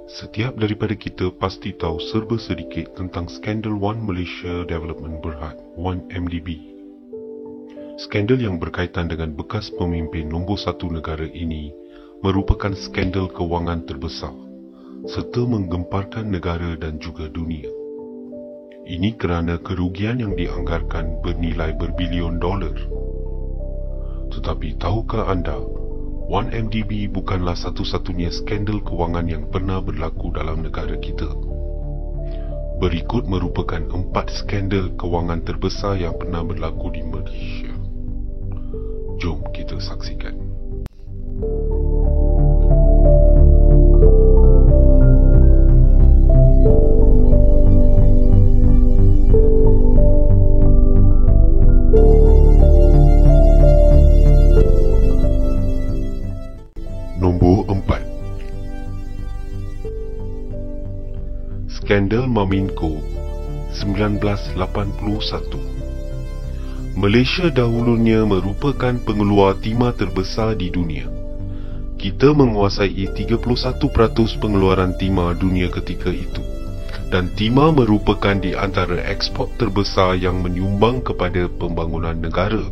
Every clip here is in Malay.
Setiap daripada kita pasti tahu serba sedikit tentang skandal One Malaysia Development Berhad, 1MDB. Skandal yang berkaitan dengan bekas pemimpin nombor satu negara ini merupakan skandal kewangan terbesar serta menggemparkan negara dan juga dunia. Ini kerana kerugian yang dianggarkan bernilai berbilion dolar. Tetapi tahukah anda, 1MDB bukanlah satu-satunya skandal kewangan yang pernah berlaku dalam negara kita. Berikut merupakan 4 skandal kewangan terbesar yang pernah berlaku di Malaysia. Jom kita saksikan. Nombor 4. Skandal Maminco 1981. Malaysia dahulunya merupakan pengeluar timah terbesar di dunia. Kita menguasai 31% pengeluaran timah dunia ketika itu, dan timah merupakan di antara ekspor terbesar yang menyumbang kepada pembangunan negara.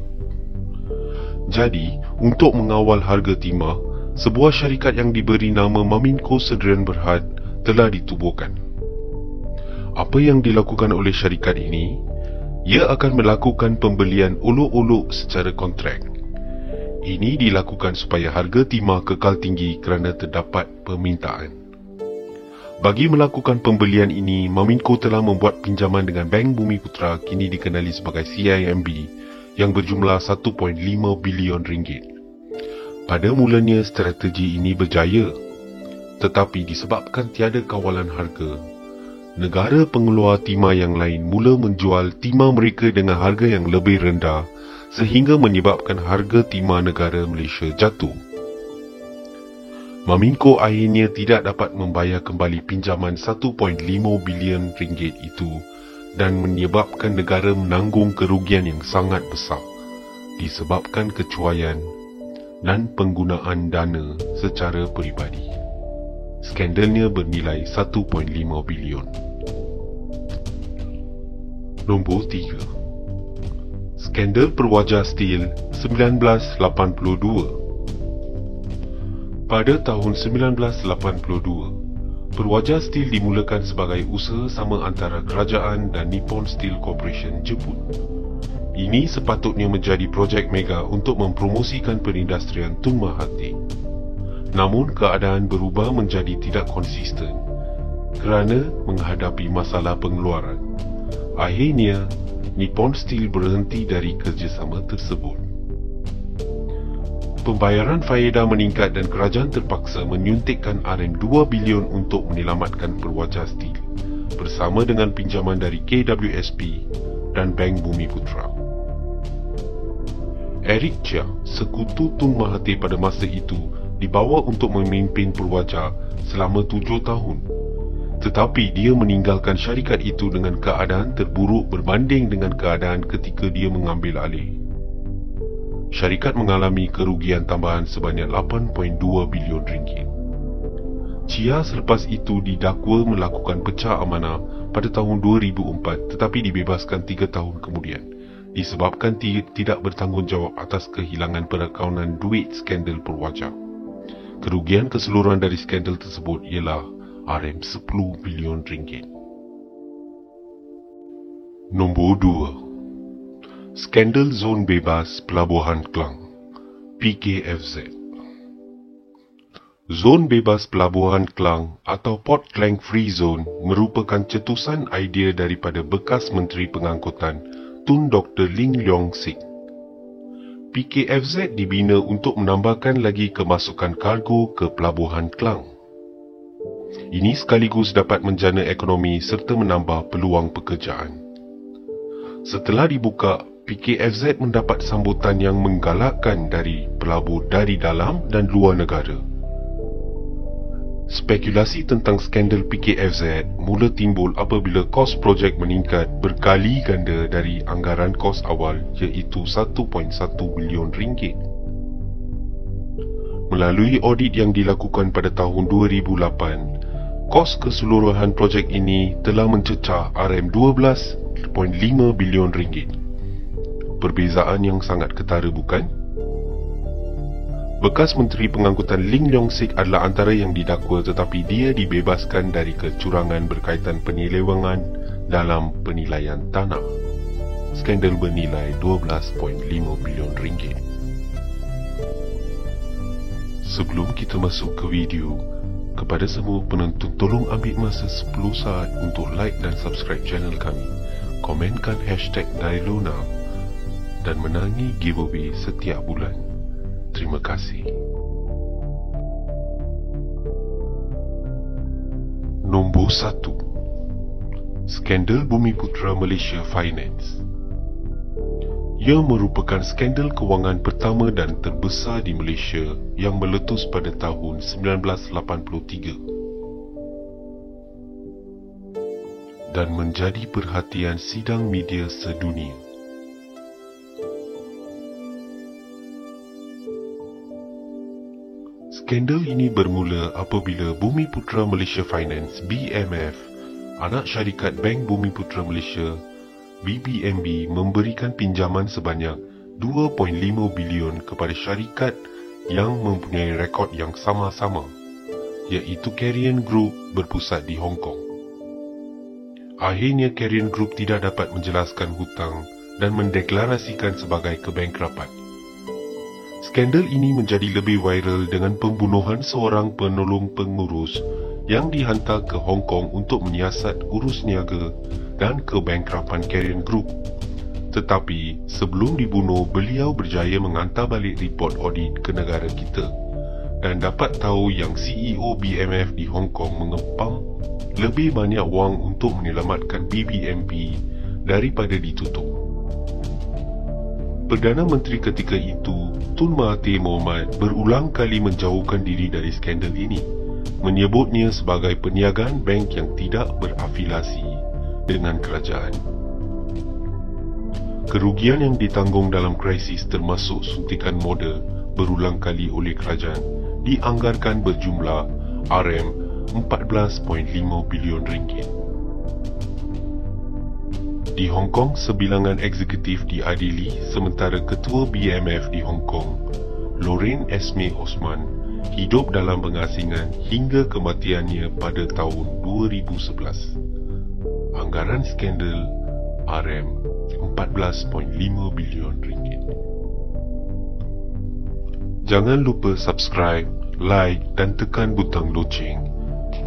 Jadi, untuk mengawal harga timah, sebuah syarikat yang diberi nama Maminco Sdn Bhd telah ditubuhkan. Apa yang dilakukan oleh syarikat ini? Ia akan melakukan pembelian olok-olok secara kontrak. Ini dilakukan supaya harga timah kekal tinggi kerana terdapat permintaan. Bagi melakukan pembelian ini, Maminco telah membuat pinjaman dengan Bank Bumiputera, kini dikenali sebagai CIMB, yang berjumlah 1.5 bilion ringgit. Pada mulanya strategi ini berjaya, tetapi disebabkan tiada kawalan harga, negara pengeluar timah yang lain mula menjual timah mereka dengan harga yang lebih rendah sehingga menyebabkan harga timah negara Malaysia jatuh. Maminco akhirnya tidak dapat membayar kembali pinjaman 1.5 bilion ringgit itu dan menyebabkan negara menanggung kerugian yang sangat besar disebabkan kecuaian dan penggunaan dana secara peribadi. Skandalnya bernilai 1.5 bilion. Nombor 3. Skandal Perwaja Steel 1982. Pada tahun 1982, Perwaja Steel dimulakan sebagai usaha sama antara kerajaan dan Nippon Steel Corporation Jepun. Ini sepatutnya menjadi projek mega untuk mempromosikan perindustrian Tun Mahathir. Namun keadaan berubah menjadi tidak konsisten kerana menghadapi masalah pengeluaran. Akhirnya, Nippon Steel berhenti dari kerjasama tersebut. Pembayaran faedah meningkat dan kerajaan terpaksa menyuntikkan RM2 bilion untuk menyelamatkan Perwaja Steel bersama dengan pinjaman dari KWSP dan Bank Bumiputera. Eric Chia, sekutu Tun Mahathir pada masa itu, dibawa untuk memimpin Perwaja selama 7 tahun. Tetapi dia meninggalkan syarikat itu dengan keadaan terburuk berbanding dengan keadaan ketika dia mengambil alih. Syarikat mengalami kerugian tambahan sebanyak 8.2 bilion ringgit. Chia selepas itu didakwa melakukan pecah amanah pada tahun 2004 tetapi dibebaskan 3 tahun kemudian disebabkan tidak bertanggungjawab atas kehilangan perakaunan duit skandal Perwaja. Kerugian keseluruhan dari skandal tersebut ialah RM10 bilion ringgit. Nombor 2. Skandal Zon Bebas Pelabuhan Klang, PKFZ. Zon Bebas Pelabuhan Klang atau Port Klang Free Zone merupakan cetusan idea daripada bekas Menteri Pengangkutan Tun Dr. Ling Leong Sik. PKFZ dibina untuk menambahkan lagi kemasukan kargo ke Pelabuhan Klang. Ini sekaligus dapat menjana ekonomi serta menambah peluang pekerjaan. Setelah dibuka, PKFZ mendapat sambutan yang menggalakkan dari pelabur dari dalam dan luar negara. Spekulasi tentang skandal PKFZ mula timbul apabila kos projek meningkat berkali ganda dari anggaran kos awal iaitu 1.1 bilion ringgit. Melalui audit yang dilakukan pada tahun 2008, Kos keseluruhan projek ini telah mencecah RM12.5 bilion ringgit. Perbezaan yang sangat ketara, bukan? Bekas Menteri Pengangkutan Lim Leong Sik adalah antara yang didakwa, tetapi dia dibebaskan dari kecurangan berkaitan penyelewengan dalam penilaian tanah. Skandal bernilai RM12.5 bilion ringgit. Sebelum kita masuk ke video, kepada semua penonton, tolong ambil masa 10 saat untuk like dan subscribe channel kami, komenkan hashtag Dailona dan menangi giveaway setiap bulan. Terima kasih. Nombor 1. Skandal Bumiputra Malaysia Finance. Ia merupakan skandal kewangan pertama dan terbesar di Malaysia yang meletus pada tahun 1983 dan menjadi perhatian sidang media sedunia. Skandal ini bermula apabila Bumiputra Malaysia Finance (BMF), anak syarikat Bank Bumiputra Malaysia (BBMB), memberikan pinjaman sebanyak 2.5 bilion kepada syarikat yang mempunyai rekod yang sama-sama, iaitu Carrion Group berpusat di Hong Kong. Akhirnya Carrion Group tidak dapat menjelaskan hutang dan mendeklarasikan sebagai kebankrapan. Skandal ini menjadi lebih viral dengan pembunuhan seorang penolong pengurus yang dihantar ke Hong Kong untuk menyiasat urus niaga dan kebankrapan Carrion Group. Tetapi sebelum dibunuh, beliau berjaya menghantar balik report audit ke negara kita dan dapat tahu yang CEO BMF di Hong Kong mengepam lebih banyak wang untuk menyelamatkan BBMP daripada ditutup. Perdana Menteri ketika itu, Tun Mahathir Mohamad, berulang kali menjauhkan diri dari skandal ini, menyebutnya sebagai perniagaan bank yang tidak berafiliasi dengan kerajaan. Kerugian yang ditanggung dalam krisis termasuk suntikan modal berulang kali oleh kerajaan dianggarkan berjumlah RM14.5 bilion ringgit. Di Hong Kong, sebilangan eksekutif diadili sementara Ketua BMF di Hong Kong, Lorraine Esme Osman, hidup dalam pengasingan hingga kematiannya pada tahun 2011. Anggaran skandal RM14.5 bilion ringgit. Jangan lupa subscribe, like dan tekan butang loceng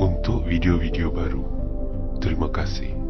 untuk video-video baru. Terima kasih.